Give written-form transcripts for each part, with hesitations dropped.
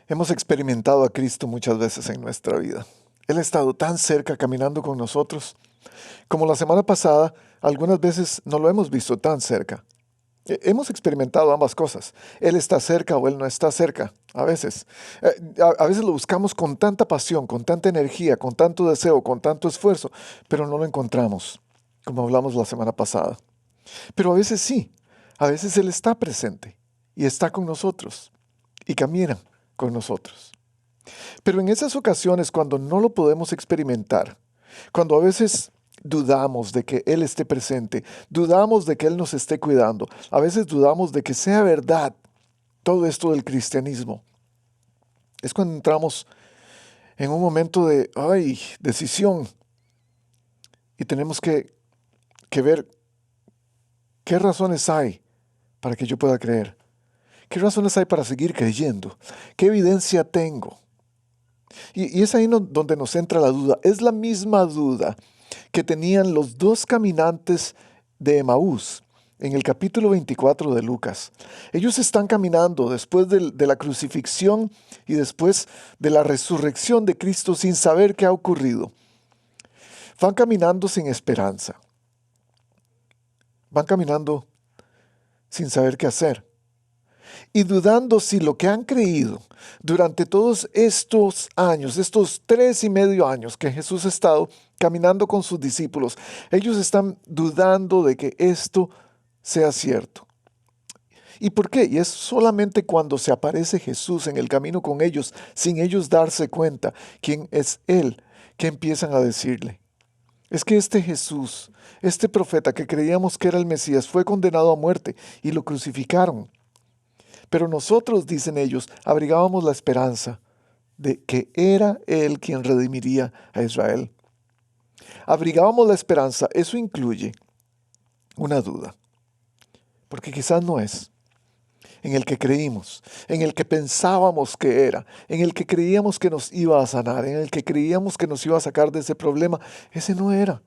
Hemos experimentado a Cristo muchas veces en nuestra vida. Él ha estado tan cerca caminando con nosotros, como la semana pasada, algunas veces no lo hemos visto tan cerca. Hemos experimentado ambas cosas. Él está cerca o Él no está cerca, a veces. A veces lo buscamos con tanta pasión, con tanta energía, con tanto deseo, con tanto esfuerzo, pero no lo encontramos, como hablamos la semana pasada. Pero a veces sí, a veces Él está presente y está con nosotros y camina con nosotros. Pero en esas ocasiones cuando no lo podemos experimentar, cuando a veces dudamos de que Él esté presente, dudamos de que Él nos esté cuidando, a veces dudamos de que sea verdad todo esto del cristianismo, es cuando entramos en un momento de, decisión y tenemos que ver qué razones hay para que yo pueda creer, qué razones hay para seguir creyendo, qué evidencia tengo. Y es ahí donde nos entra la duda. Es la misma duda que tenían los dos caminantes de Emaús en el capítulo 24 de Lucas. Ellos están caminando después de la crucifixión y después de la resurrección de Cristo sin saber qué ha ocurrido. Van caminando sin esperanza. Van caminando sin saber qué hacer. Y dudando si lo que han creído durante todos estos años, estos 3,5 años que Jesús ha estado caminando con sus discípulos, ellos están dudando de que esto sea cierto. ¿Y por qué? Y es solamente cuando se aparece Jesús en el camino con ellos, sin ellos darse cuenta quién es Él, que empiezan a decirle. Es que este Jesús, este profeta que creíamos que era el Mesías, fue condenado a muerte y lo crucificaron. Pero nosotros, dicen ellos, abrigábamos la esperanza de que era Él quien redimiría a Israel. Abrigábamos la esperanza, eso incluye una duda, porque quizás no es, en el que creímos, en el que pensábamos que era, en el que creíamos que nos iba a sanar, en el que creíamos que nos iba a sacar de ese problema, ese no era.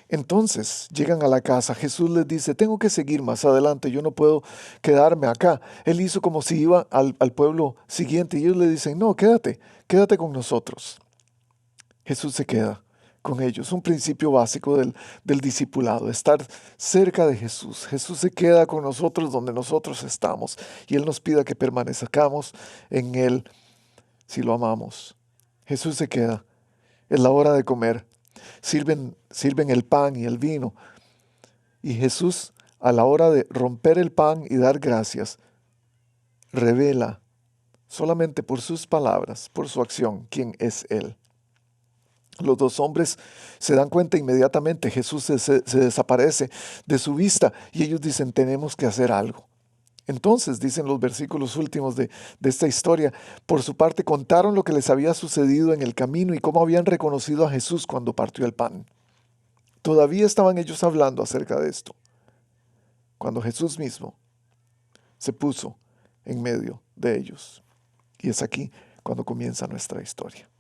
Entonces llegan a la casa, Jesús les dice, tengo que seguir más adelante, yo no puedo quedarme acá. Él hizo como si iba al pueblo siguiente y ellos le dicen, no, quédate con nosotros. Jesús se queda con ellos, un principio básico del discipulado, estar cerca de Jesús. Jesús se queda con nosotros donde nosotros estamos y Él nos pide que permanezcamos en Él si lo amamos. Jesús se queda, es la hora de comer. Sirven el pan y el vino. Y Jesús, a la hora de romper el pan y dar gracias, revela solamente por sus palabras, por su acción, quién es Él. Los dos hombres se dan cuenta inmediatamente, Jesús se desaparece de su vista y ellos dicen, tenemos que hacer algo. Entonces, dicen los versículos últimos de esta historia, por su parte contaron lo que les había sucedido en el camino y cómo habían reconocido a Jesús cuando partió el pan. Todavía estaban ellos hablando acerca de esto, cuando Jesús mismo se puso en medio de ellos. Y es aquí cuando comienza nuestra historia.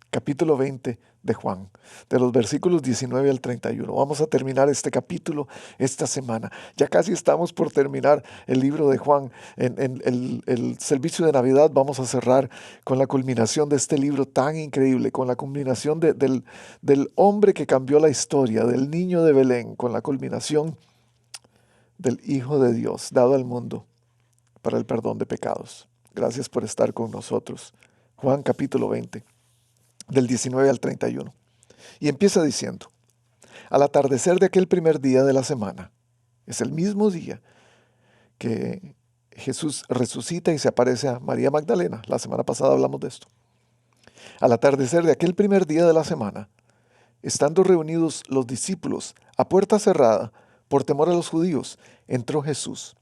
Capítulo 20 de Juan, de los versículos 19 al 31. Vamos a terminar este capítulo esta semana. Ya casi estamos por terminar el libro de Juan. En el servicio de Navidad vamos a cerrar con la culminación de este libro tan increíble, con la culminación del hombre que cambió la historia, del niño de Belén, con la culminación del Hijo de Dios dado al mundo para el perdón de pecados. Gracias por estar con nosotros. Juan capítulo 20. Del 19 al 31. Y empieza diciendo, al atardecer de aquel primer día de la semana, es el mismo día que Jesús resucita y se aparece a María Magdalena. La semana pasada hablamos de esto. Al atardecer de aquel primer día de la semana, estando reunidos los discípulos a puerta cerrada, por temor a los judíos, entró Jesús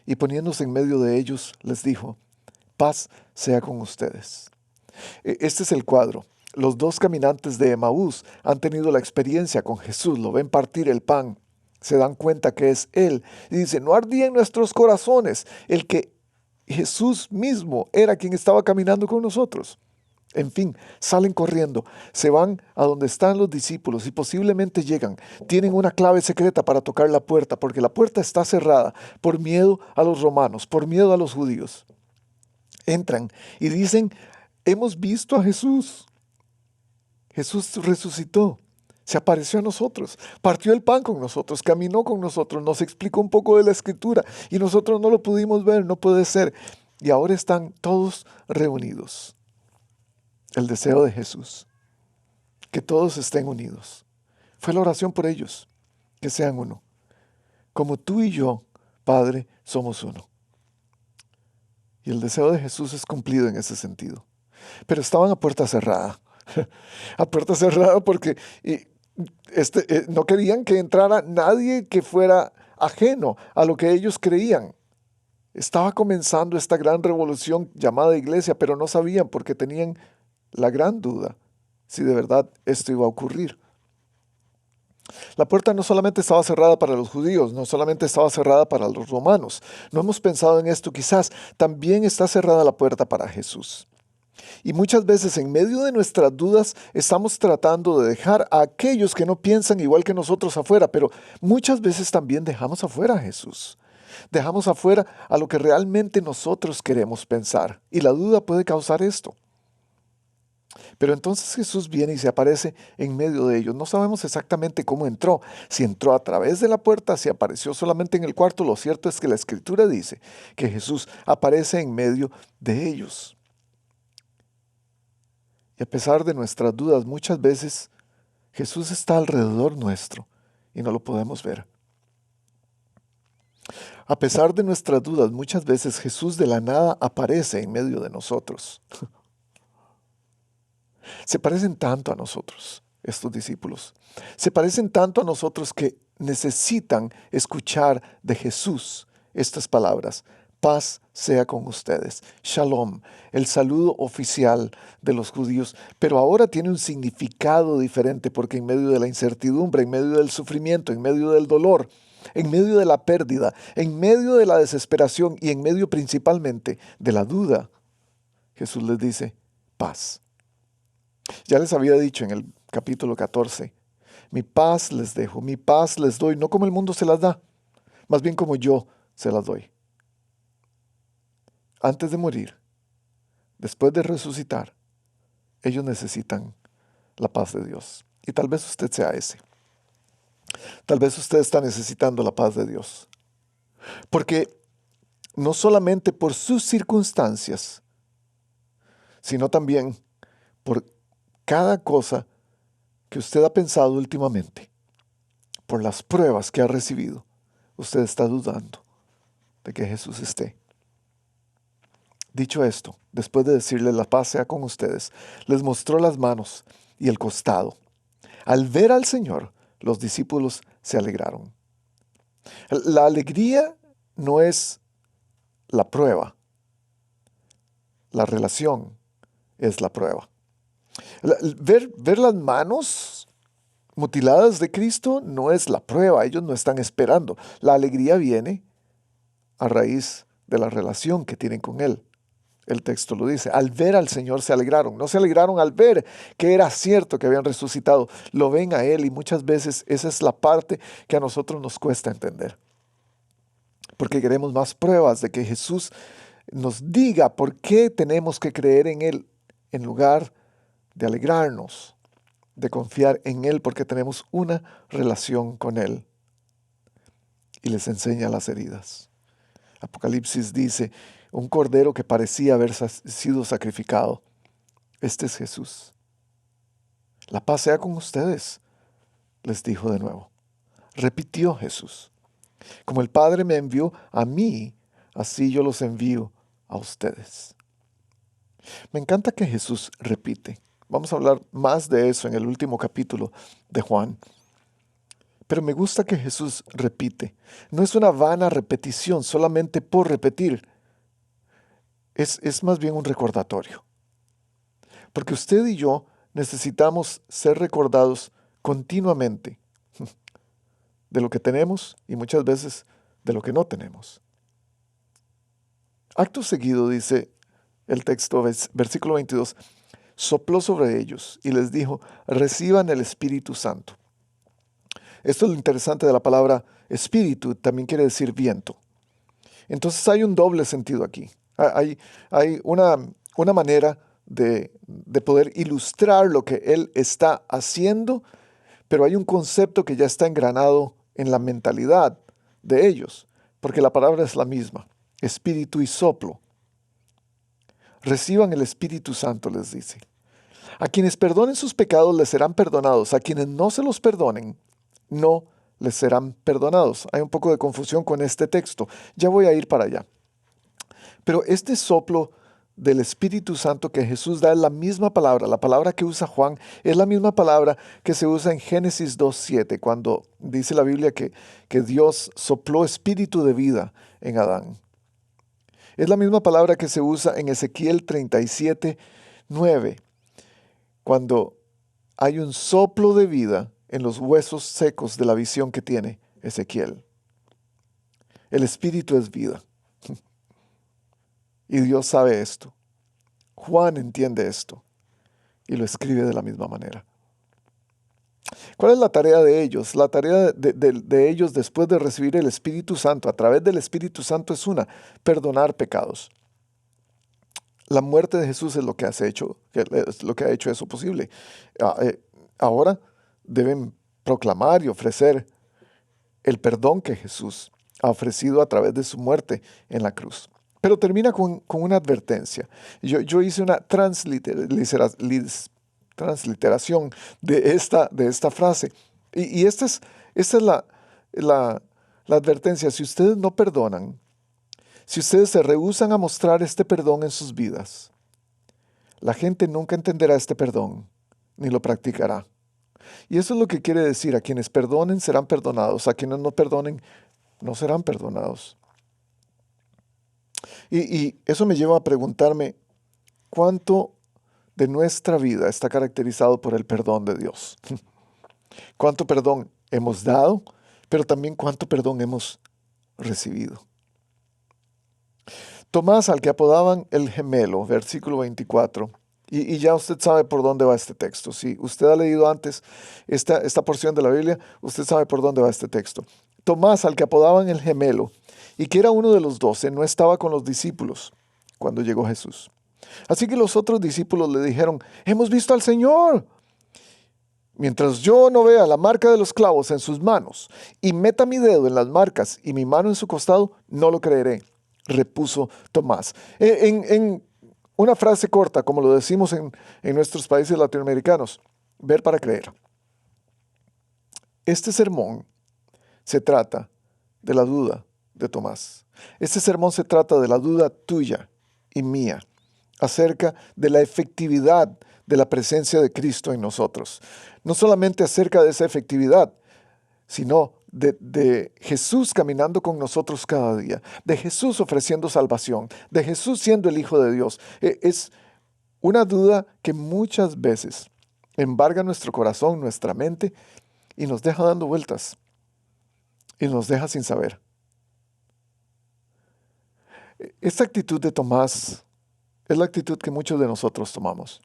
y poniéndose en medio de ellos, les dijo, paz sea con ustedes. Este es el cuadro. Los dos caminantes de Emaús han tenido la experiencia con Jesús, lo ven partir el pan, se dan cuenta que es Él y dicen, no ardía en nuestros corazones el que Jesús mismo era quien estaba caminando con nosotros. En fin, salen corriendo, se van a donde están los discípulos y posiblemente llegan. Tienen una clave secreta para tocar la puerta porque la puerta está cerrada por miedo a los romanos, por miedo a los judíos. Entran y dicen, hemos visto a Jesús. Jesús resucitó, se apareció a nosotros, partió el pan con nosotros, caminó con nosotros, nos explicó un poco de la Escritura y nosotros no lo pudimos ver, no puede ser. Y ahora están todos reunidos. El deseo de Jesús, que todos estén unidos. Fue la oración por ellos, que sean uno. Como tú y yo, Padre, somos uno. Y el deseo de Jesús es cumplido en ese sentido. Pero estaban a puerta cerrada. A puerta cerrada porque no querían que entrara nadie que fuera ajeno a lo que ellos creían. Estaba comenzando esta gran revolución llamada iglesia, pero no sabían porque tenían la gran duda si de verdad esto iba a ocurrir. La puerta no solamente estaba cerrada para los judíos, no solamente estaba cerrada para los romanos. No hemos pensado en esto quizás. También está cerrada la puerta para Jesús. Y muchas veces en medio de nuestras dudas estamos tratando de dejar a aquellos que no piensan igual que nosotros afuera, pero muchas veces también dejamos afuera a Jesús. Dejamos afuera a lo que realmente nosotros queremos pensar. Y la duda puede causar esto. Pero entonces Jesús viene y se aparece en medio de ellos. No sabemos exactamente cómo entró. Si entró a través de la puerta, si apareció solamente en el cuarto. Lo cierto es que la Escritura dice que Jesús aparece en medio de ellos. Y a pesar de nuestras dudas, muchas veces Jesús está alrededor nuestro y no lo podemos ver. A pesar de nuestras dudas, muchas veces Jesús de la nada aparece en medio de nosotros. Se parecen tanto a nosotros, estos discípulos. Se parecen tanto a nosotros que necesitan escuchar de Jesús estas palabras. Paz sea con ustedes. Shalom, el saludo oficial de los judíos, pero ahora tiene un significado diferente porque en medio de la incertidumbre, en medio del sufrimiento, en medio del dolor, en medio de la pérdida, en medio de la desesperación y en medio principalmente de la duda, Jesús les dice, paz. Ya les había dicho en el capítulo 14, mi paz les dejo, mi paz les doy, no como el mundo se las da, más bien como yo se las doy. Antes de morir, después de resucitar, ellos necesitan la paz de Dios. Y tal vez usted sea ese. Tal vez usted está necesitando la paz de Dios. Porque no solamente por sus circunstancias, sino también por cada cosa que usted ha pensado últimamente, por las pruebas que ha recibido, usted está dudando de que Jesús esté. Dicho esto, después de decirle la paz sea con ustedes, les mostró las manos y el costado. Al ver al Señor, los discípulos se alegraron. La alegría no es la prueba. La relación es la prueba. Ver las manos mutiladas de Cristo no es la prueba. Ellos no están esperando. La alegría viene a raíz de la relación que tienen con Él. El texto lo dice, al ver al Señor se alegraron. No se alegraron al ver que era cierto que habían resucitado. Lo ven a Él y muchas veces esa es la parte que a nosotros nos cuesta entender. Porque queremos más pruebas de que Jesús nos diga por qué tenemos que creer en Él en lugar de alegrarnos, de confiar en Él porque tenemos una relación con Él. Y les enseña las heridas. Apocalipsis dice, un cordero que parecía haber sido sacrificado. Este es Jesús. La paz sea con ustedes, les dijo de nuevo. Repitió Jesús. Como el Padre me envió a mí, así yo los envío a ustedes. Me encanta que Jesús repite. Vamos a hablar más de eso en el último capítulo de Juan. Pero me gusta que Jesús repite. No es una vana repetición solamente por repetir. Es más bien un recordatorio. Porque usted y yo necesitamos ser recordados continuamente de lo que tenemos y muchas veces de lo que no tenemos. Acto seguido dice el texto, versículo 22, sopló sobre ellos y les dijo, reciban el Espíritu Santo. Esto es lo interesante de la palabra espíritu, también quiere decir viento. Entonces hay un doble sentido aquí. Hay, hay una manera de poder ilustrar lo que Él está haciendo, pero hay un concepto que ya está engranado en la mentalidad de ellos, porque la palabra es la misma, espíritu y soplo. Reciban el Espíritu Santo, les dice. A quienes perdonen sus pecados les serán perdonados, a quienes no se los perdonen, no les serán perdonados. Hay un poco de confusión con este texto, ya voy a ir para allá. Pero este soplo del Espíritu Santo que Jesús da es la misma palabra, la palabra que usa Juan es la misma palabra que se usa en Génesis 2:7, cuando dice la Biblia que Dios sopló espíritu de vida en Adán. Es la misma palabra que se usa en Ezequiel 37:9, cuando hay un soplo de vida en los huesos secos de la visión que tiene Ezequiel. El espíritu es vida. Y Dios sabe esto. Juan entiende esto y lo escribe de la misma manera. ¿Cuál es la tarea de ellos? La tarea de ellos después de recibir el Espíritu Santo, a través del Espíritu Santo, es perdonar pecados. La muerte de Jesús es lo que es lo que ha hecho eso posible. Ahora deben proclamar y ofrecer el perdón que Jesús ha ofrecido a través de su muerte en la cruz. Pero termina con una advertencia. Yo hice una transliteración de esta frase. Y esta es la advertencia. Si ustedes no perdonan, si ustedes se rehúsan a mostrar este perdón en sus vidas, la gente nunca entenderá este perdón, ni lo practicará. Y eso es lo que quiere decir: a quienes perdonen serán perdonados, a quienes no perdonen no serán perdonados. Y eso me lleva a preguntarme, ¿cuánto de nuestra vida está caracterizado por el perdón de Dios? ¿Cuánto perdón hemos dado, pero también cuánto perdón hemos recibido? Tomás, al que apodaban el gemelo, versículo 24, y ya usted sabe por dónde va este texto. Si usted ha leído antes esta porción de la Biblia, usted sabe por dónde va este texto. Tomás, al que apodaban el gemelo, y que era uno de los 12, no estaba con los discípulos cuando llegó Jesús. Así que los otros discípulos le dijeron: «Hemos visto al Señor». «Mientras yo no vea la marca de los clavos en sus manos y meta mi dedo en las marcas y mi mano en su costado, no lo creeré», repuso Tomás. En una frase corta, como lo decimos en nuestros países latinoamericanos: ver para creer. Este sermón se trata de la duda de Tomás. Este sermón se trata de la duda tuya y mía acerca de la efectividad de la presencia de Cristo en nosotros. No solamente acerca de esa efectividad, sino de Jesús caminando con nosotros cada día, de Jesús ofreciendo salvación, de Jesús siendo el Hijo de Dios. Es una duda que muchas veces embarga nuestro corazón, nuestra mente, y nos deja dando vueltas, y nos deja sin saber. Esta actitud de Tomás es la actitud que muchos de nosotros tomamos.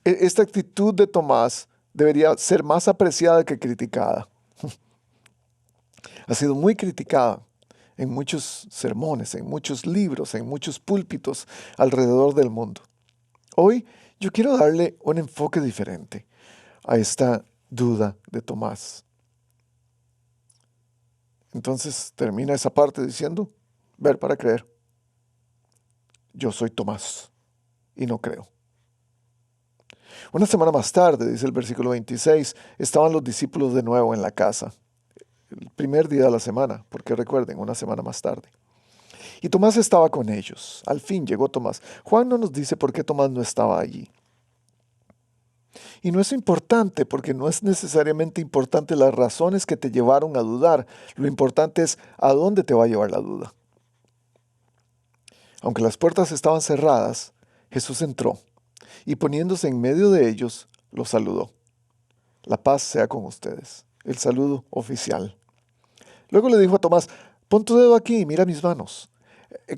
Esta actitud de Tomás debería ser más apreciada que criticada. Ha sido muy criticada en muchos sermones, en muchos libros, en muchos púlpitos alrededor del mundo. Hoy yo quiero darle un enfoque diferente a esta duda de Tomás. Entonces termina esa parte diciendo: ver para creer. Yo soy Tomás y no creo. Una semana más tarde, dice el versículo 26, estaban los discípulos de nuevo en la casa. El primer día de la semana, porque recuerden, una semana más tarde. Y Tomás estaba con ellos. Al fin llegó Tomás. Juan no nos dice por qué Tomás no estaba allí. Y no es importante, porque no es necesariamente importante las razones que te llevaron a dudar. Lo importante es a dónde te va a llevar la duda. Aunque las puertas estaban cerradas, Jesús entró y poniéndose en medio de ellos, los saludó. La paz sea con ustedes. El saludo oficial. Luego le dijo a Tomás: pon tu dedo aquí y mira mis manos.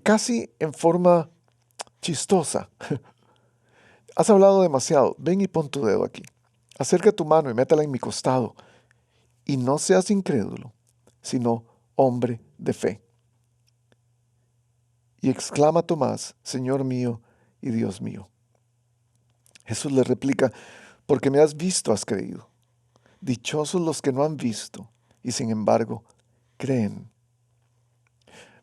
Casi en forma chistosa. Has hablado demasiado. Ven y pon tu dedo aquí. Acerca tu mano y métela en mi costado. Y no seas incrédulo, sino hombre de fe. Y exclama Tomás, Señor mío y Dios mío. Jesús le replica, porque me has visto, has creído. Dichosos los que no han visto y sin embargo creen.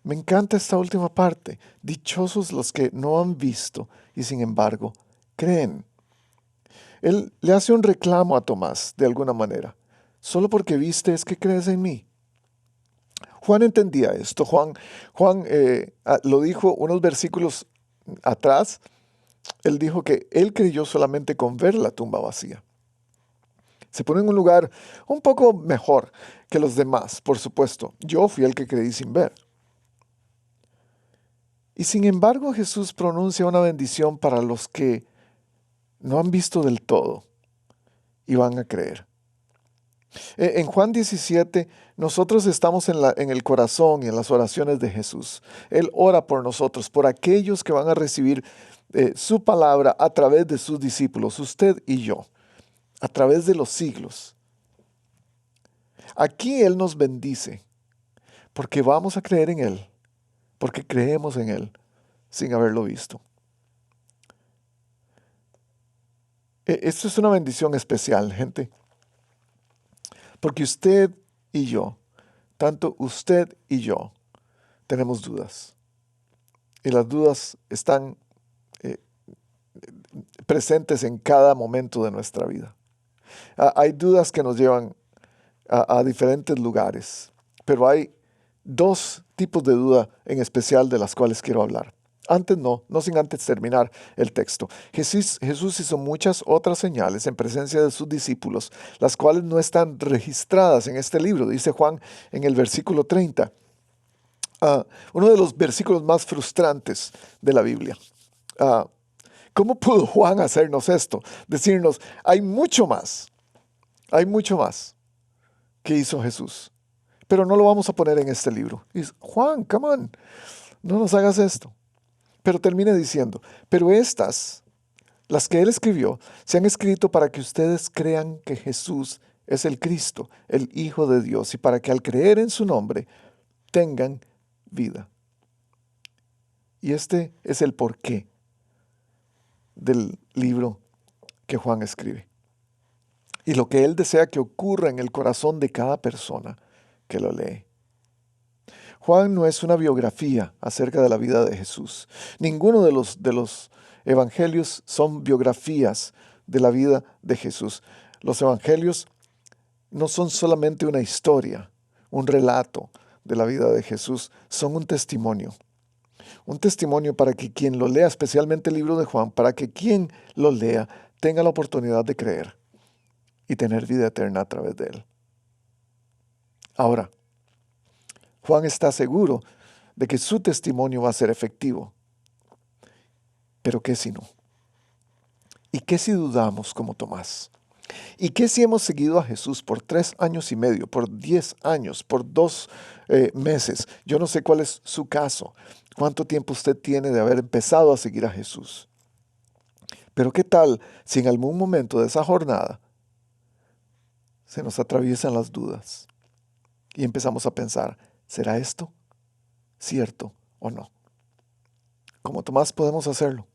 Me encanta esta última parte. Dichosos los que no han visto y sin embargo creen. Él le hace un reclamo a Tomás de alguna manera. Solo porque viste es que crees en mí. Juan entendía esto. Juan lo dijo unos versículos atrás. Él dijo que él creyó solamente con ver la tumba vacía. Se pone en un lugar un poco mejor que los demás, por supuesto. Yo fui el que creí sin ver. Y sin embargo Jesús pronuncia una bendición para los que no han visto del todo y van a creer. En Juan 17, nosotros estamos en el corazón y en las oraciones de Jesús. Él ora por nosotros, por aquellos que van a recibir su palabra a través de sus discípulos, usted y yo, a través de los siglos. Aquí Él nos bendice porque vamos a creer en Él, porque creemos en Él sin haberlo visto. Esto es una bendición especial, gente. Porque usted y yo, tanto usted y yo, tenemos dudas. Y las dudas están presentes en cada momento de nuestra vida. Hay dudas que nos llevan a diferentes lugares, pero hay dos tipos de duda en especial de las cuales quiero hablar. No sin antes terminar el texto. Jesús hizo muchas otras señales en presencia de sus discípulos, las cuales no están registradas en este libro, dice Juan en el versículo 30. Uno de los versículos más frustrantes de la Biblia. ¿Cómo pudo Juan hacernos esto? Decirnos, hay mucho más que hizo Jesús, pero no lo vamos a poner en este libro. Y dice, Juan, come on, no nos hagas esto. Pero termina diciendo, pero estas, las que él escribió, se han escrito para que ustedes crean que Jesús es el Cristo, el Hijo de Dios, y para que al creer en su nombre tengan vida. Y este es el porqué del libro que Juan escribe. Y lo que él desea que ocurra en el corazón de cada persona que lo lee. Juan no es una biografía acerca de la vida de Jesús. Ninguno de los evangelios son biografías de la vida de Jesús. Los evangelios no son solamente una historia, un relato de la vida de Jesús, son un testimonio. Un testimonio para que quien lo lea, especialmente el libro de Juan, para que quien lo lea tenga la oportunidad de creer y tener vida eterna a través de él. Ahora, Juan está seguro de que su testimonio va a ser efectivo. Pero ¿qué si no? ¿Y qué si dudamos como Tomás? ¿Y qué si hemos seguido a Jesús por 3 años y medio, por 10 años, por 2 meses? Yo no sé cuál es su caso, cuánto tiempo usted tiene de haber empezado a seguir a Jesús. Pero ¿qué tal si en algún momento de esa jornada se nos atraviesan las dudas y empezamos a pensar, ¿será esto cierto o no? Como Tomás podemos hacerlo.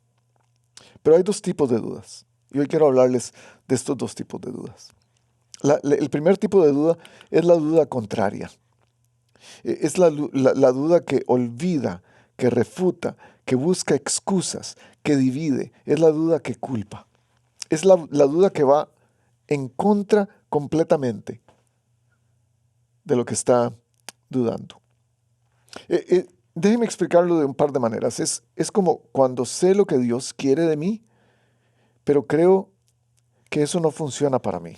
Pero hay 2 tipos de dudas. Y hoy quiero hablarles de estos 2 tipos de dudas. El primer tipo de duda es la duda contraria. Es la duda que olvida, que refuta, que busca excusas, que divide. Es la duda que culpa. Es la duda que va en contra completamente de lo que está dudando. Déjeme explicarlo de un par de maneras. Es como cuando sé lo que Dios quiere de mí, pero creo que eso no funciona para mí.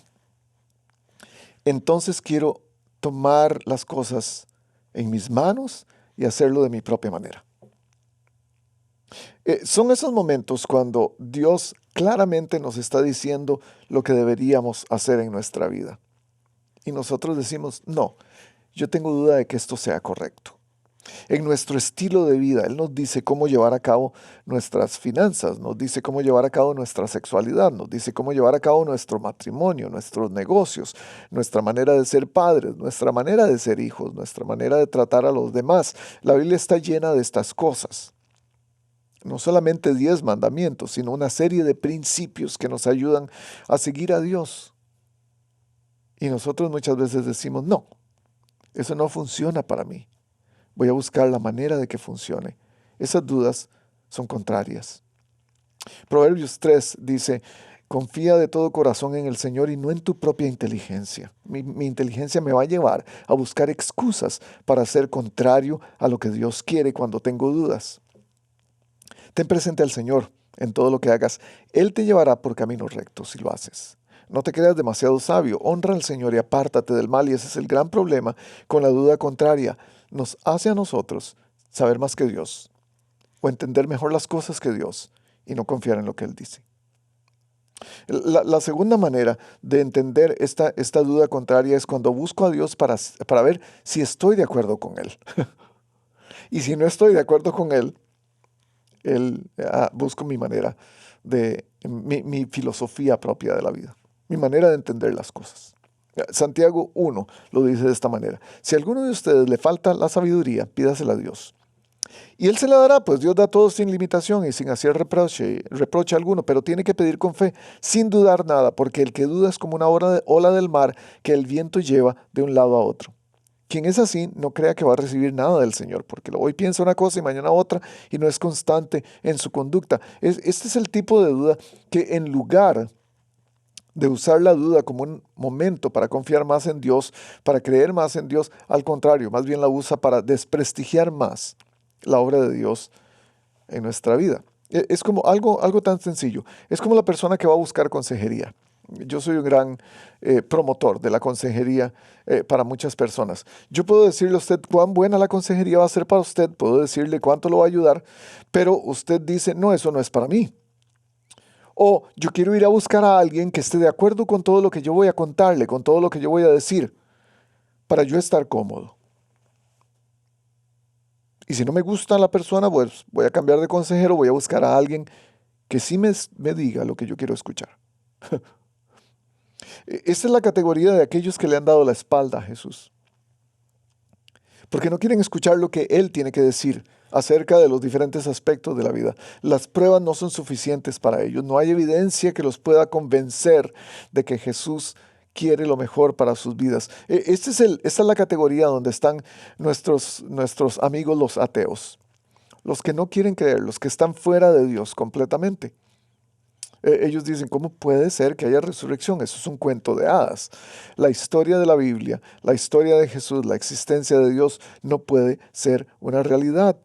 Entonces quiero tomar las cosas en mis manos y hacerlo de mi propia manera. Son esos momentos cuando Dios claramente nos está diciendo lo que deberíamos hacer en nuestra vida. Y nosotros decimos, no, yo tengo duda de que esto sea correcto. En nuestro estilo de vida, Él nos dice cómo llevar a cabo nuestras finanzas, nos dice cómo llevar a cabo nuestra sexualidad, nos dice cómo llevar a cabo nuestro matrimonio, nuestros negocios, nuestra manera de ser padres, nuestra manera de ser hijos, nuestra manera de tratar a los demás. La Biblia está llena de estas cosas. no solamente 10 mandamientos, sino una serie de principios que nos ayudan a seguir a Dios. Y nosotros muchas veces decimos, no, eso no funciona para mí. Voy a buscar la manera de que funcione. Esas dudas son contrarias. Proverbios 3 dice, confía de todo corazón en el Señor y no en tu propia inteligencia. Mi inteligencia me va a llevar a buscar excusas para ser contrario a lo que Dios quiere cuando tengo dudas. Ten presente al Señor en todo lo que hagas. Él te llevará por caminos rectos si lo haces. No te creas demasiado sabio. Honra al Señor y apártate del mal. Y ese es el gran problema con la duda contraria. Nos hace a nosotros saber más que Dios o entender mejor las cosas que Dios y no confiar en lo que Él dice. La segunda manera de entender esta duda contraria es cuando busco a Dios para ver si estoy de acuerdo con Él. Y si no estoy de acuerdo con Él, busco mi manera mi filosofía propia de la vida, mi manera de entender las cosas. Santiago 1 lo dice de esta manera. Si a alguno de ustedes le falta la sabiduría, pídasela a Dios. Y Él se la dará, pues Dios da todo sin limitación y sin hacer reproche alguno, pero tiene que pedir con fe, sin dudar nada, porque el que duda es como una ola del mar que el viento lleva de un lado a otro. Quien es así, no crea que va a recibir nada del Señor, porque hoy piensa una cosa y mañana otra, y no es constante en su conducta. Este es el tipo de duda que en lugar de usar la duda como un momento para confiar más en Dios, para creer más en Dios, al contrario, más bien la usa para desprestigiar más la obra de Dios en nuestra vida. Es como algo tan sencillo. Es como la persona que va a buscar consejería. Yo soy un gran promotor de la consejería para muchas personas. Yo puedo decirle a usted cuán buena la consejería va a ser para usted, puedo decirle cuánto lo va a ayudar, pero usted dice, no, eso no es para mí. O yo quiero ir a buscar a alguien que esté de acuerdo con todo lo que yo voy a contarle, con todo lo que yo voy a decir, para yo estar cómodo. Y si no me gusta la persona, pues voy a cambiar de consejero, voy a buscar a alguien que sí me diga lo que yo quiero escuchar. Esta es la categoría de aquellos que le han dado la espalda a Jesús. Porque no quieren escuchar lo que Él tiene que decir acerca de los diferentes aspectos de la vida. Las pruebas no son suficientes para ellos. No hay evidencia que los pueda convencer de que Jesús quiere lo mejor para sus vidas. Esta es la categoría donde están nuestros amigos los ateos. Los que no quieren creer, los que están fuera de Dios completamente. Ellos dicen, ¿cómo puede ser que haya resurrección? Eso es un cuento de hadas. La historia de la Biblia, la historia de Jesús, la existencia de Dios no puede ser una realidad.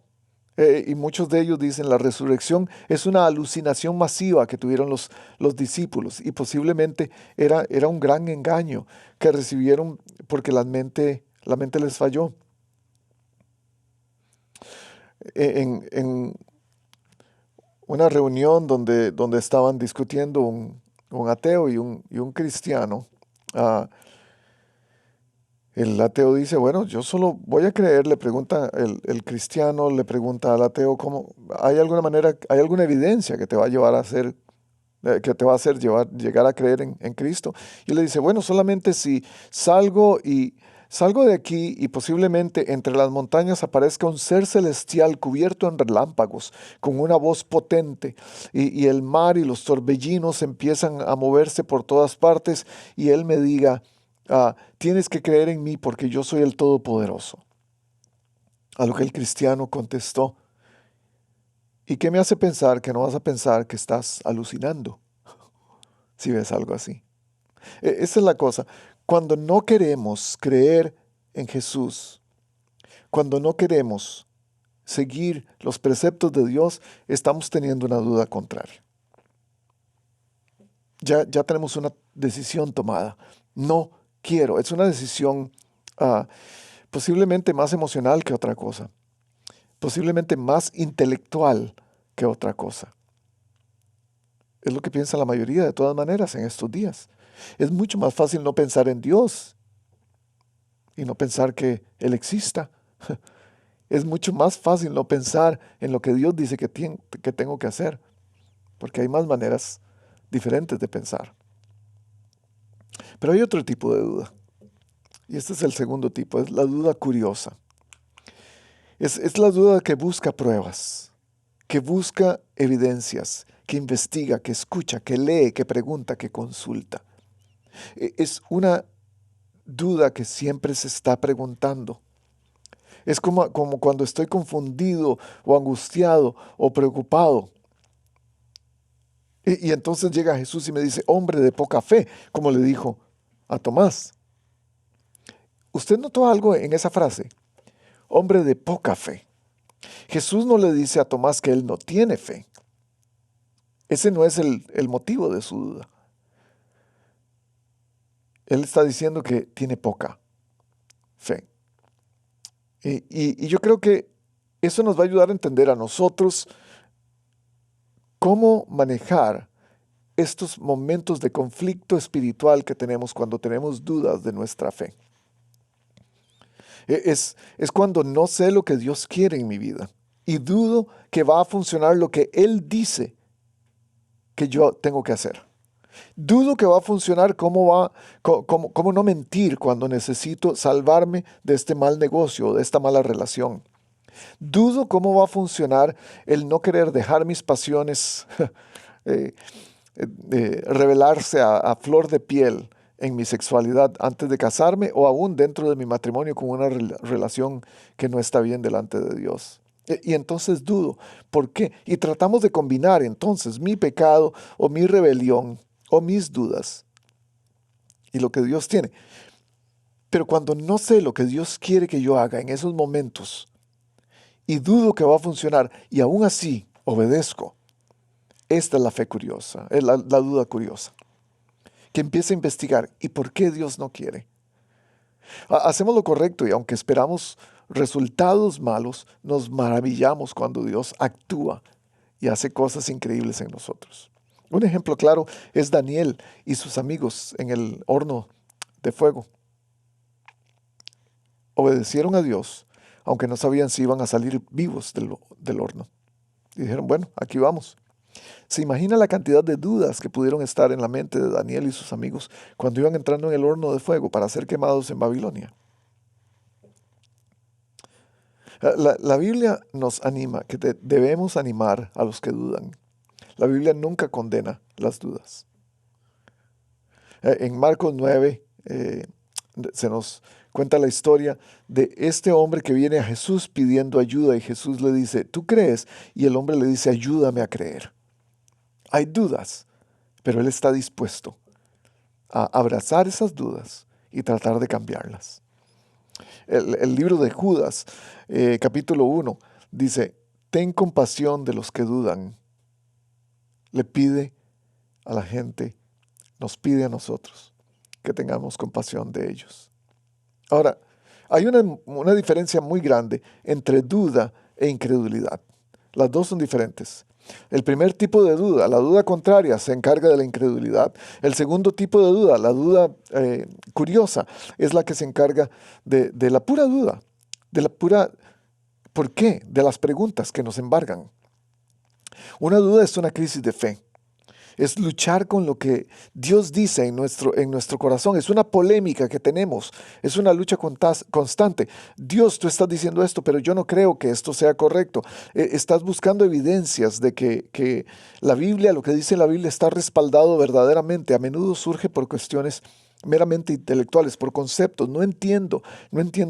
Y muchos de ellos dicen, la resurrección es una alucinación masiva que tuvieron los discípulos y posiblemente era un gran engaño que recibieron porque la mente les falló. En una reunión donde estaban discutiendo un ateo y un cristiano. El ateo dice, bueno, yo solo voy a creer, le pregunta el cristiano, le pregunta al ateo, ¿cómo, hay alguna manera, hay alguna evidencia que te va a llevar a hacer, que te va a hacer llegar a creer en Cristo? Y le dice, bueno, solamente si salgo de aquí y posiblemente entre las montañas aparezca un ser celestial cubierto en relámpagos, con una voz potente, y el mar y los torbellinos empiezan a moverse por todas partes, y él me diga, tienes que creer en mí porque yo soy el Todopoderoso. A lo que el cristiano contestó, ¿y qué me hace pensar que no vas a pensar que estás alucinando si ves algo así? Esa es la cosa. Cuando no queremos creer en Jesús, cuando no queremos seguir los preceptos de Dios, estamos teniendo una duda contraria. Ya tenemos una decisión tomada. No quiero. Es una decisión posiblemente más emocional que otra cosa. Posiblemente más intelectual que otra cosa. Es lo que piensa la mayoría de todas maneras en estos días. Es mucho más fácil no pensar en Dios y no pensar que Él exista. Es mucho más fácil no pensar en lo que Dios dice que tengo que hacer, porque hay más maneras diferentes de pensar. Pero hay otro tipo de duda, y este es el segundo tipo, es la duda curiosa. Es la duda que busca pruebas, que busca evidencias, que investiga, que escucha, que lee, que pregunta, que consulta. Es una duda que siempre se está preguntando. Es como cuando estoy confundido o angustiado o preocupado. Y entonces llega Jesús y me dice, hombre de poca fe, como le dijo a Tomás. ¿Usted notó algo en esa frase? Hombre de poca fe. Jesús no le dice a Tomás que él no tiene fe. Ese no es el motivo de su duda. Él está diciendo que tiene poca fe. Y yo creo que eso nos va a ayudar a entender a nosotros cómo manejar estos momentos de conflicto espiritual que tenemos cuando tenemos dudas de nuestra fe. Es cuando no sé lo que Dios quiere en mi vida y dudo que va a funcionar lo que Él dice que yo tengo que hacer. Dudo que va a funcionar cómo no mentir cuando necesito salvarme de este mal negocio, de esta mala relación. Dudo cómo va a funcionar el no querer dejar mis pasiones revelarse a flor de piel en mi sexualidad antes de casarme o aún dentro de mi matrimonio con una relación que no está bien delante de Dios. Y entonces dudo, ¿por qué? Y tratamos de combinar entonces mi pecado o mi rebelión o mis dudas y lo que Dios tiene. Pero cuando no sé lo que Dios quiere que yo haga en esos momentos y dudo que va a funcionar y aún así obedezco, esta es la fe curiosa, es la duda curiosa, que empieza a investigar ¿y por qué Dios no quiere? Hacemos lo correcto y aunque esperamos resultados malos, nos maravillamos cuando Dios actúa y hace cosas increíbles en nosotros. Un ejemplo claro es Daniel y sus amigos en el horno de fuego. Obedecieron a Dios, aunque no sabían si iban a salir vivos del horno. Y dijeron, bueno, aquí vamos. ¿Se imagina la cantidad de dudas que pudieron estar en la mente de Daniel y sus amigos cuando iban entrando en el horno de fuego para ser quemados en Babilonia? La Biblia nos anima, que debemos animar a los que dudan. La Biblia nunca condena las dudas. En Marcos 9 se nos cuenta la historia de este hombre que viene a Jesús pidiendo ayuda y Jesús le dice, ¿tú crees? Y el hombre le dice, ayúdame a creer. Hay dudas, pero él está dispuesto a abrazar esas dudas y tratar de cambiarlas. El libro de Judas, capítulo 1, dice, ten compasión de los que dudan. Le pide a la gente, nos pide a nosotros que tengamos compasión de ellos. Ahora, hay una diferencia muy grande entre duda e incredulidad. Las dos son diferentes. El primer tipo de duda, la duda contraria, se encarga de la incredulidad. El segundo tipo de duda, la duda curiosa, es la que se encarga de la pura duda, de la pura ¿por qué? De las preguntas que nos embargan. Una duda es una crisis de fe. Es luchar con lo que Dios dice en nuestro corazón. Es una polémica que tenemos. Es una lucha constante. Dios, tú estás diciendo esto, pero yo no creo que esto sea correcto. Estás buscando evidencias de que la Biblia, lo que dice la Biblia, está respaldado verdaderamente. A menudo surge por cuestiones meramente intelectuales, por conceptos. No entiendo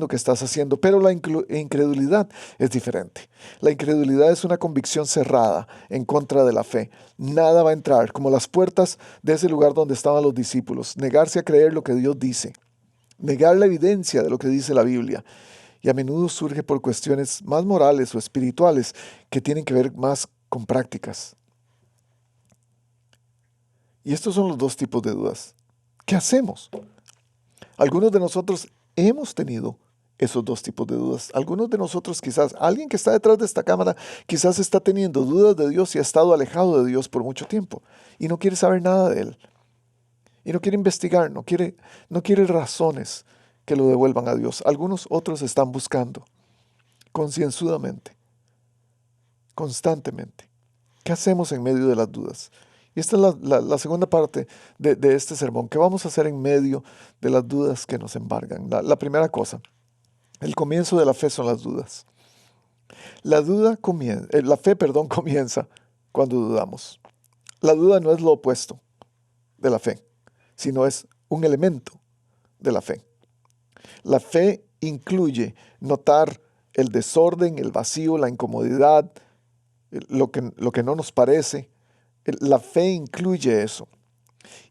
qué estás haciendo, pero la incredulidad es diferente. La incredulidad es una convicción cerrada en contra de la fe. Nada va a entrar, como las puertas de ese lugar donde estaban los discípulos. Negarse a creer lo que Dios dice. Negar la evidencia de lo que dice la Biblia. Y a menudo surge por cuestiones más morales o espirituales que tienen que ver más con prácticas. Y estos son los dos tipos de dudas. ¿Qué hacemos? Algunos de nosotros hemos tenido esos dos tipos de dudas. Algunos de nosotros quizás, alguien que está detrás de esta cámara, quizás está teniendo dudas de Dios y ha estado alejado de Dios por mucho tiempo y no quiere saber nada de Él. Y no quiere investigar, no quiere razones que lo devuelvan a Dios. Algunos otros están buscando concienzudamente, constantemente. ¿Qué hacemos en medio de las dudas? Y esta es la segunda parte de este sermón. ¿Qué vamos a hacer en medio de las dudas que nos embargan? La primera cosa, el comienzo de la fe son las dudas. La fe, perdón, comienza cuando dudamos. La duda no es lo opuesto de la fe, sino es un elemento de la fe. La fe incluye notar el desorden, el vacío, la incomodidad, lo que no nos parece. La fe incluye eso.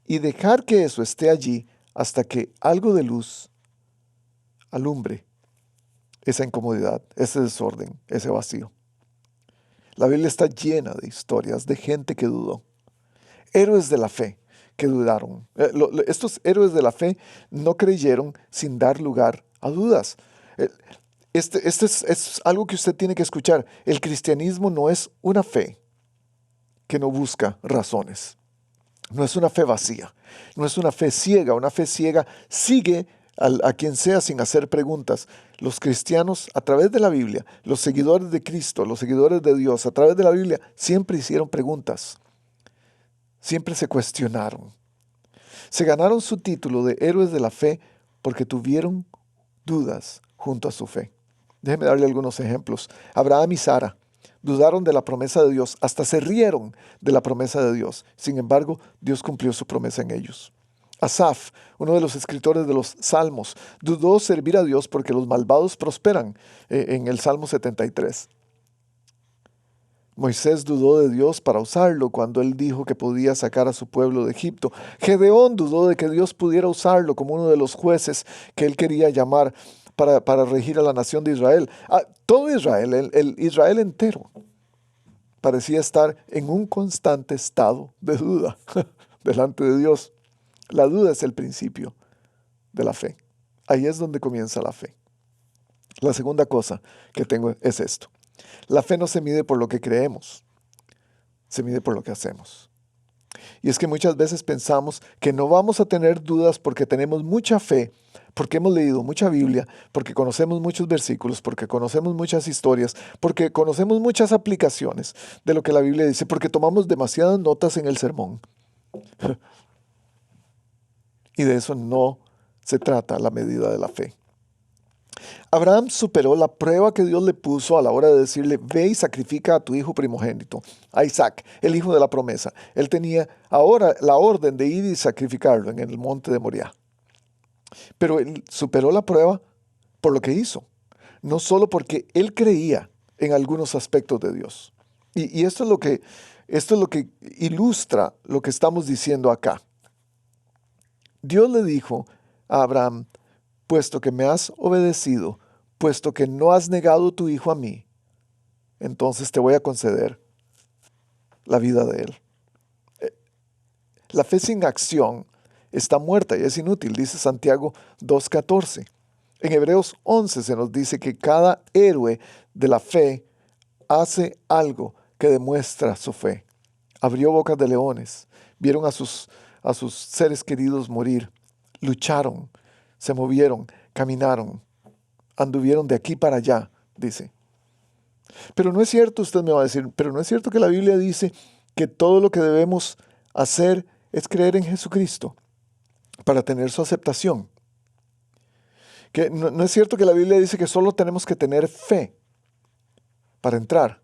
Y dejar que eso esté allí hasta que algo de luz alumbre esa incomodidad, ese desorden, ese vacío. La Biblia está llena de historias de gente que dudó. Héroes de la fe que dudaron. Estos héroes de la fe no creyeron sin dar lugar a dudas. Eh, Este es algo que usted tiene que escuchar. El cristianismo no es una fe que no busca razones. No es una fe vacía. No es una fe ciega. Una fe ciega sigue a quien sea sin hacer preguntas. Los cristianos, a través de la Biblia, los seguidores de Cristo, los seguidores de Dios, a través de la Biblia, siempre hicieron preguntas. Siempre se cuestionaron. Se ganaron su título de héroes de la fe porque tuvieron dudas junto a su fe. Déjeme darle algunos ejemplos. Abraham y Sara dudaron de la promesa de Dios, hasta se rieron de la promesa de Dios. Sin embargo, Dios cumplió su promesa en ellos. Asaf, uno de los escritores de los Salmos, dudó servir a Dios porque los malvados prosperan, en el Salmo 73. Moisés dudó de Dios para usarlo cuando él dijo que podía sacar a su pueblo de Egipto. Gedeón dudó de que Dios pudiera usarlo como uno de los jueces que él quería llamar para regir a la nación de Israel. Todo Israel, el Israel entero, parecía estar en un constante estado de duda delante de Dios. La duda es el principio de la fe. Ahí es donde comienza la fe. La segunda cosa que tengo es esto. La fe no se mide por lo que creemos, se mide por lo que hacemos. Y es que muchas veces pensamos que no vamos a tener dudas porque tenemos mucha fe, porque hemos leído mucha Biblia, porque conocemos muchos versículos, porque conocemos muchas historias, porque conocemos muchas aplicaciones de lo que la Biblia dice, porque tomamos demasiadas notas en el sermón. Y de eso no se trata la medida de la fe. Abraham superó la prueba que Dios le puso a la hora de decirle, ve y sacrifica a tu hijo primogénito, a Isaac, el hijo de la promesa. Él tenía ahora la orden de ir y sacrificarlo en el monte de Moriah. Pero él superó la prueba por lo que hizo, no solo porque él creía en algunos aspectos de Dios. Y esto es lo que ilustra lo que estamos diciendo acá. Dios le dijo a Abraham, puesto que me has obedecido, puesto que no has negado tu hijo a mí, entonces te voy a conceder la vida de él. La fe sin acción está muerta y es inútil, dice Santiago 2:14. En Hebreos 11 se nos dice que cada héroe de la fe hace algo que demuestra su fe. Abrió bocas de leones, vieron a sus seres queridos morir, lucharon, se movieron, caminaron, anduvieron de aquí para allá, dice. Pero no es cierto, usted me va a decir, pero no es cierto que la Biblia dice que todo lo que debemos hacer es creer en Jesucristo para tener su aceptación. Que no es cierto que la Biblia dice que solo tenemos que tener fe para entrar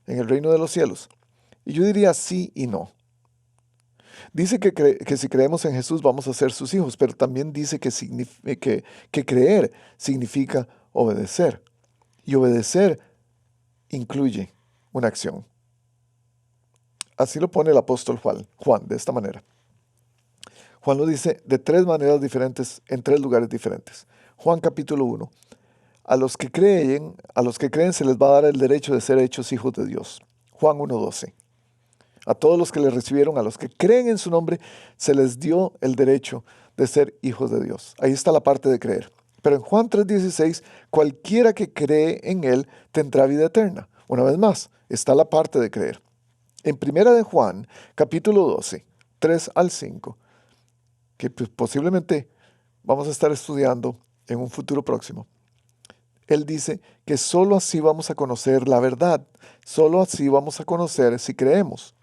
en el reino de los cielos. Y yo diría sí y no. Dice que si creemos en Jesús vamos a ser sus hijos, pero también dice que creer significa obedecer. Y obedecer incluye una acción. Así lo pone el apóstol Juan, de esta manera. Juan lo dice de tres maneras diferentes, en tres lugares diferentes. Juan capítulo 1. A los que creen se les va a dar el derecho de ser hechos hijos de Dios. Juan 1:12. A todos los que le recibieron, a los que creen en su nombre, se les dio el derecho de ser hijos de Dios. Ahí está la parte de creer. Pero en Juan 3:16, cualquiera que cree en Él tendrá vida eterna. Una vez más, está la parte de creer. En primera de Juan, capítulo 12, 3 al 5, que posiblemente vamos a estar estudiando en un futuro próximo, Él dice que solo así vamos a conocer la verdad. Solo así vamos a conocer si creemos,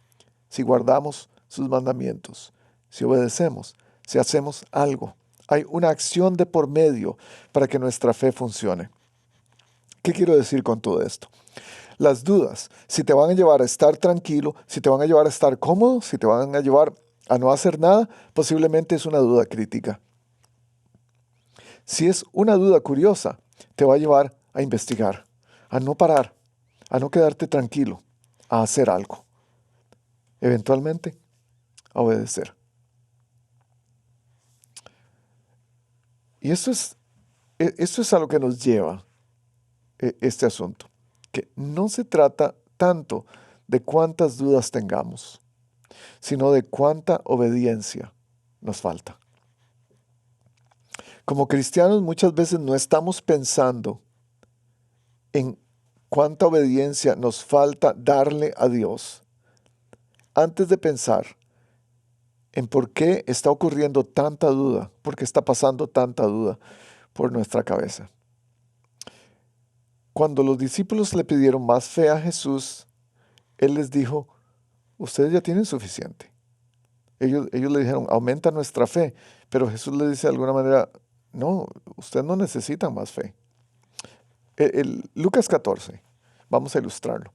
si guardamos sus mandamientos, si obedecemos, si hacemos algo. Hay una acción de por medio para que nuestra fe funcione. ¿Qué quiero decir con todo esto? Las dudas, si te van a llevar a estar tranquilo, si te van a llevar a estar cómodo, si te van a llevar a no hacer nada, posiblemente es una duda crítica. Si es una duda curiosa, te va a llevar a investigar, a no parar, a no quedarte tranquilo, a hacer algo. Eventualmente, a obedecer. Y esto es a lo que nos lleva este asunto, que no se trata tanto de cuántas dudas tengamos, sino de cuánta obediencia nos falta. Como cristianos muchas veces no estamos pensando en cuánta obediencia nos falta darle a Dios antes de pensar en por qué está ocurriendo tanta duda, por qué está pasando tanta duda por nuestra cabeza. Cuando los discípulos le pidieron más fe a Jesús, Él les dijo, ustedes ya tienen suficiente. Ellos le dijeron, aumenta nuestra fe, pero Jesús le dice de alguna manera, no, ustedes no necesitan más fe. Lucas 14, vamos a ilustrarlo.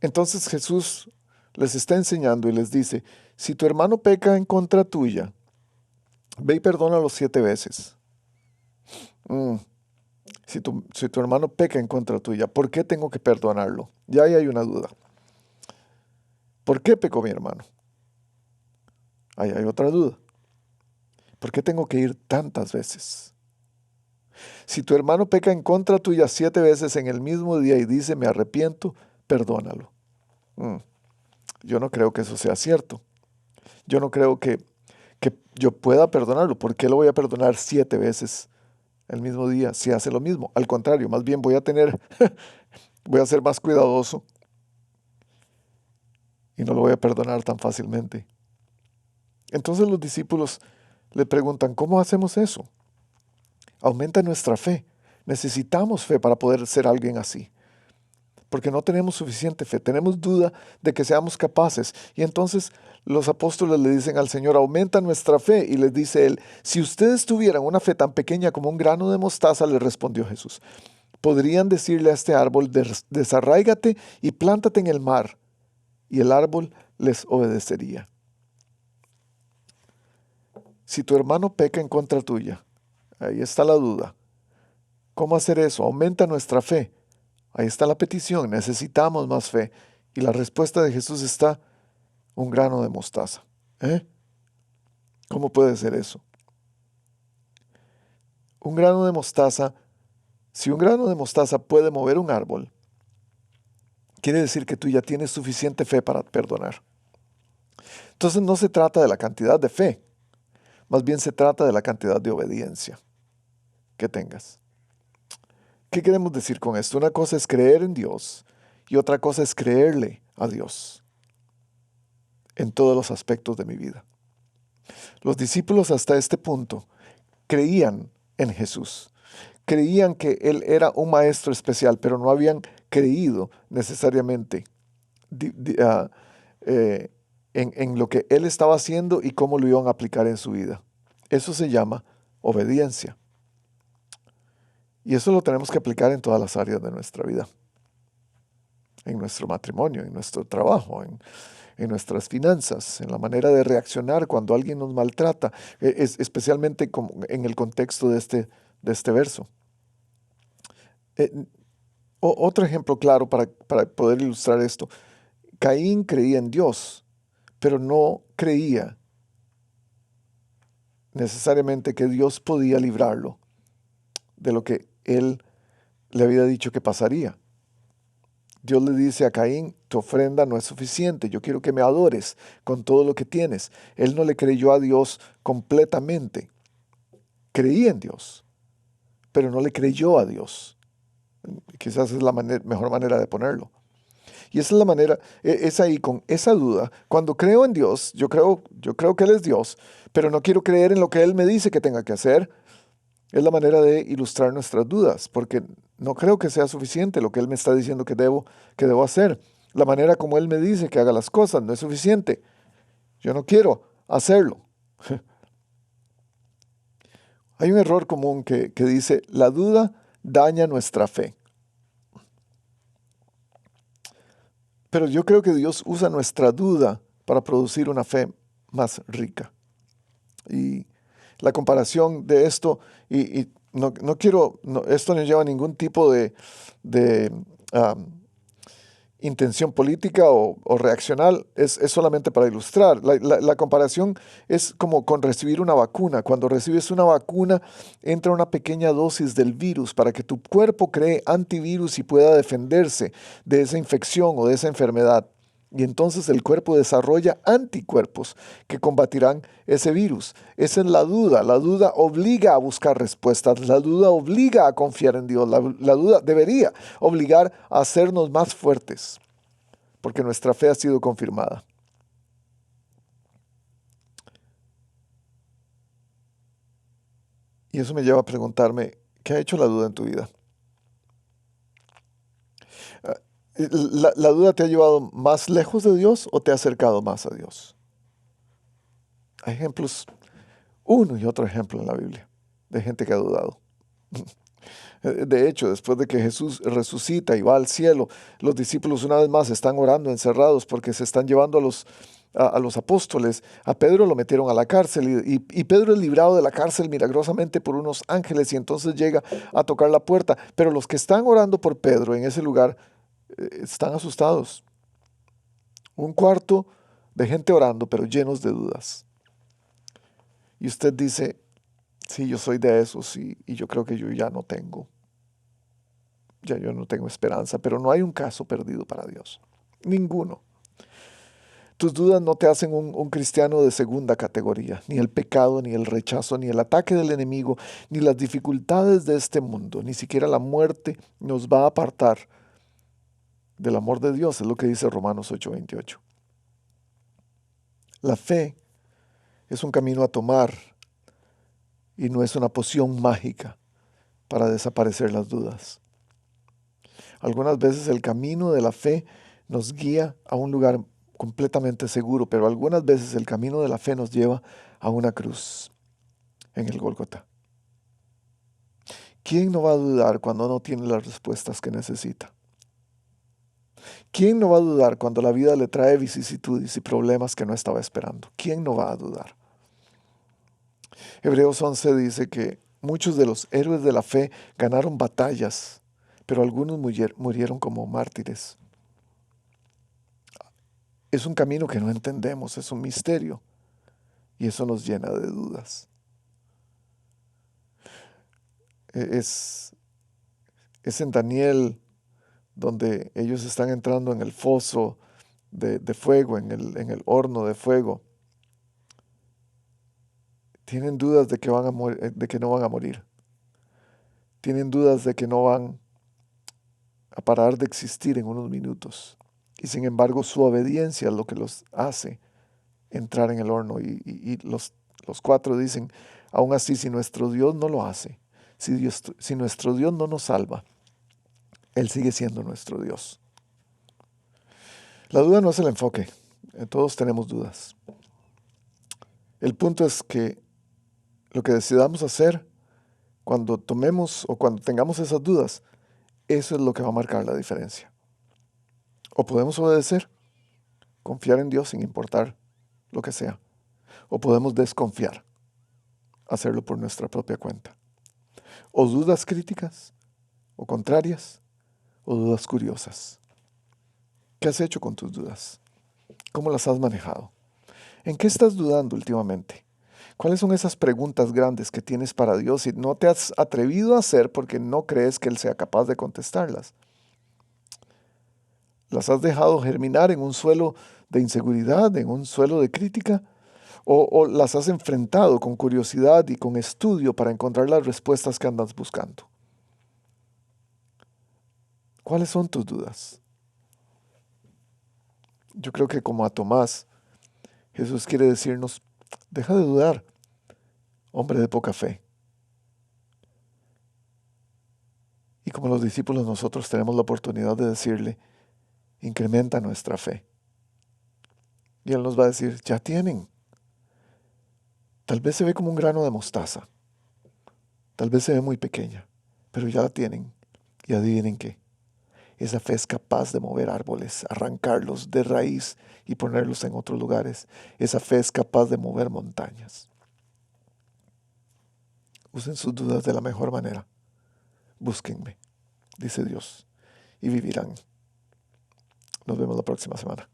Entonces Jesús les está enseñando y les dice, si tu hermano peca en contra tuya, ve y perdónalo 7 veces. Si tu hermano peca en contra tuya, ¿por qué tengo que perdonarlo? Ya ahí hay una duda. ¿Por qué pecó mi hermano? Ahí hay otra duda. ¿Por qué tengo que ir tantas veces? Si tu hermano peca en contra tuya 7 veces en el mismo día y dice, me arrepiento, perdónalo. Yo no creo que eso sea cierto. Yo no creo que yo pueda perdonarlo. ¿Por qué lo voy a perdonar 7 veces el mismo día si hace lo mismo? Al contrario, más bien voy a ser más cuidadoso y no lo voy a perdonar tan fácilmente. Entonces los discípulos le preguntan, ¿cómo hacemos eso? Aumenta nuestra fe. Necesitamos fe para poder ser alguien así. Porque no tenemos suficiente fe. Tenemos duda de que seamos capaces. Y entonces los apóstoles le dicen al Señor, aumenta nuestra fe. Y les dice Él, si ustedes tuvieran una fe tan pequeña como un grano de mostaza, le respondió Jesús, podrían decirle a este árbol, desarráigate y plántate en el mar. Y el árbol les obedecería. Si tu hermano peca en contra tuya, ahí está la duda. ¿Cómo hacer eso? Aumenta nuestra fe. Ahí está la petición. Necesitamos más fe. Y la respuesta de Jesús está un grano de mostaza. ¿Cómo puede ser eso? Un grano de mostaza, si un grano de mostaza puede mover un árbol, quiere decir que tú ya tienes suficiente fe para perdonar. Entonces no se trata de la cantidad de fe, más bien se trata de la cantidad de obediencia que tengas. ¿Qué queremos decir con esto? Una cosa es creer en Dios y otra cosa es creerle a Dios en todos los aspectos de mi vida. Los discípulos hasta este punto creían en Jesús. Creían que Él era un maestro especial, pero no habían creído necesariamente en lo que Él estaba haciendo y cómo lo iban a aplicar en su vida. Eso se llama obediencia. Y eso lo tenemos que aplicar en todas las áreas de nuestra vida. En nuestro matrimonio, en nuestro trabajo, en nuestras finanzas, en la manera de reaccionar cuando alguien nos maltrata, especialmente en el contexto de este verso. Otro ejemplo claro para poder ilustrar esto. Caín creía en Dios, pero no creía necesariamente que Dios podía librarlo de lo que él le había dicho que pasaría. Dios le dice a Caín, tu ofrenda no es suficiente, yo quiero que me adores con todo lo que tienes. Él no le creyó a Dios completamente. Creía en Dios, pero no le creyó a Dios. Quizás es la mejor manera de ponerlo. Y esa es la manera, es ahí con esa duda. Cuando creo en Dios, yo creo que Él es Dios, pero no quiero creer en lo que Él me dice que tenga que hacer. Es la manera de ilustrar nuestras dudas, porque no creo que sea suficiente lo que Él me está diciendo que debo hacer. La manera como Él me dice que haga las cosas no es suficiente. Yo no quiero hacerlo. Hay un error común que dice, la duda daña nuestra fe. Pero yo creo que Dios usa nuestra duda para producir una fe más rica. Y la comparación de esto, y no quiero, esto no lleva ningún tipo de intención política o reaccional, es solamente para ilustrar. La comparación es como con recibir una vacuna. Cuando recibes una vacuna, entra una pequeña dosis del virus para que tu cuerpo cree antivirus y pueda defenderse de esa infección o de esa enfermedad. Y entonces el cuerpo desarrolla anticuerpos que combatirán ese virus. Esa es la duda. La duda obliga a buscar respuestas. La duda obliga a confiar en Dios. La duda debería obligar a hacernos más fuertes, porque nuestra fe ha sido confirmada. Y eso me lleva a preguntarme, ¿qué ha hecho la duda en tu vida? Ah, ¿La duda te ha llevado más lejos de Dios o te ha acercado más a Dios? Hay ejemplos, uno y otro ejemplo en la Biblia, de gente que ha dudado. De hecho, después de que Jesús resucita y va al cielo, los discípulos una vez más están orando encerrados porque se están llevando a los apóstoles. A Pedro lo metieron a la cárcel y Pedro es librado de la cárcel milagrosamente por unos ángeles y entonces llega a tocar la puerta. Pero los que están orando por Pedro en ese lugar están asustados. Un cuarto de gente orando, pero llenos de dudas. Y usted dice, sí, yo soy de esos y yo creo que yo ya no tengo. Ya yo no tengo esperanza, pero no hay un caso perdido para Dios. Ninguno. Tus dudas no te hacen un cristiano de segunda categoría. Ni el pecado, ni el rechazo, ni el ataque del enemigo, ni las dificultades de este mundo, ni siquiera la muerte nos va a apartar del amor de Dios, es lo que dice Romanos 8:28. La fe es un camino a tomar y no es una poción mágica para desaparecer las dudas. Algunas veces el camino de la fe nos guía a un lugar completamente seguro, pero algunas veces el camino de la fe nos lleva a una cruz en el Gólgota. ¿Quién no va a dudar cuando no tiene las respuestas que necesita? ¿Quién no va a dudar cuando la vida le trae vicisitudes y problemas que no estaba esperando? ¿Quién no va a dudar? Hebreos 11 dice que muchos de los héroes de la fe ganaron batallas, pero algunos murieron como mártires. Es un camino que no entendemos, es un misterio y eso nos llena de dudas. Es, es en Daniel donde ellos están entrando en el foso de fuego, en el horno de fuego. Tienen dudas de que, de que no van a morir. Tienen dudas de que no van a parar de existir en unos minutos. Y sin embargo su obediencia es lo que los hace entrar en el horno. Y los cuatro dicen, aún así, si nuestro Dios no lo hace, si nuestro Dios no nos salva, Él sigue siendo nuestro Dios. La duda no es el enfoque. Todos tenemos dudas. El punto es que lo que decidamos hacer cuando tomemos o cuando tengamos esas dudas, eso es lo que va a marcar la diferencia. O podemos obedecer, confiar en Dios sin importar lo que sea. O podemos desconfiar, hacerlo por nuestra propia cuenta. O dudas críticas, o contrarias, o dudas curiosas. ¿Qué has hecho con tus dudas? ¿Cómo las has manejado? ¿En qué estás dudando últimamente? ¿Cuáles son esas preguntas grandes que tienes para Dios y no te has atrevido a hacer porque no crees que Él sea capaz de contestarlas? ¿Las has dejado germinar en un suelo de inseguridad, en un suelo de crítica? ¿O las has enfrentado con curiosidad y con estudio para encontrar las respuestas que andas buscando? ¿Cuáles son tus dudas? Yo creo que como a Tomás, Jesús quiere decirnos, deja de dudar, hombre de poca fe. Y como los discípulos nosotros tenemos la oportunidad de decirle, incrementa nuestra fe. Y Él nos va a decir, ya tienen. Tal vez se ve como un grano de mostaza. Tal vez se ve muy pequeña, pero ya la tienen. Y adivinen qué. Esa fe es capaz de mover árboles, arrancarlos de raíz y ponerlos en otros lugares. Esa fe es capaz de mover montañas. Usen sus dudas de la mejor manera. Búsquenme, dice Dios, y vivirán. Nos vemos la próxima semana.